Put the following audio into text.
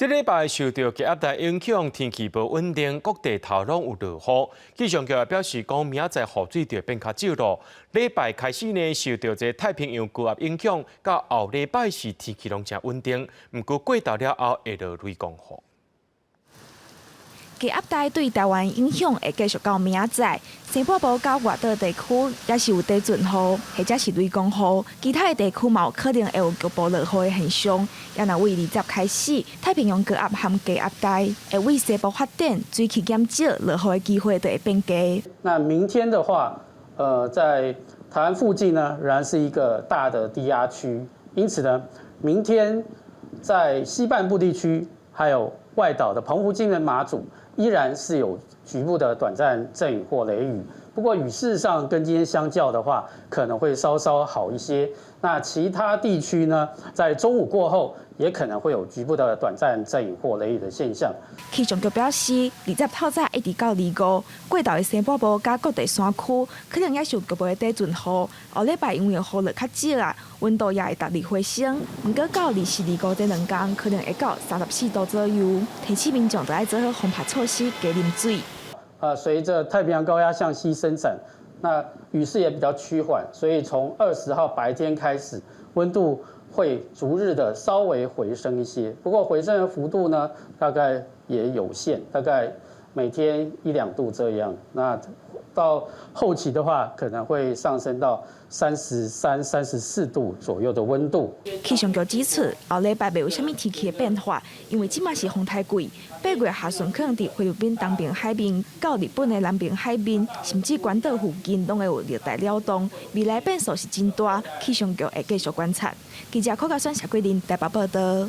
这礼拜受到低压带影响，天气不稳定，各地头拢有落雨。气象局也表示，讲明仔载雨水就变较少咯。礼拜开始呢，受到这太平洋高压影响，到后礼拜是天气拢真稳定。不过过到了后会落雷公雨。低压带对台湾影响会继续到明仔载，西半部到外岛地区也是有地震雨，或者是雷公雨，其他的地区嘛有可能会有局部落雨的现象。也若为20开始，太平洋高压和低压带会为西部发展，水汽减少，落雨的机会就会变低。那明天的话，在台湾附近呢，仍然是一个大的低压区，因此呢，明天在西半部地区还有外岛的澎湖、金门、马祖，依然是有局部的短暂阵雨或雷雨。不过雨势上跟今天相较的话，可能会稍稍好一些。那其他地区呢，在中午过后，也可能会有局部的短暂阵雨或雷雨的现象。气象局表示，20透早一直到25，过岛的西半部甲各地山区，可能也是有局部的地震雨。后礼拜因为雨落较少啦，温度也会逐日回升。不过到24、25这2天，可能会到34度左右。提醒民众就要做好防晒措施，加啉水。随着太平洋高压向西伸展，那雨势也比较趋缓，所以从20号白天开始，温度会逐日的稍微回升一些。不过回升的幅度呢，大概也有限，大概每天1、2度这样。那到后期的话，可能会上升到33、34度左右的温度。气象局指出，后礼拜袂有啥物天气的变化，因为即马是风太贵，8月下旬可能伫菲律宾东边海面到日本的南边海面，甚至关岛附近拢会有热带扰动，未来变数是真大，气象局会继续观察。记者柯家选谢桂林台北报道。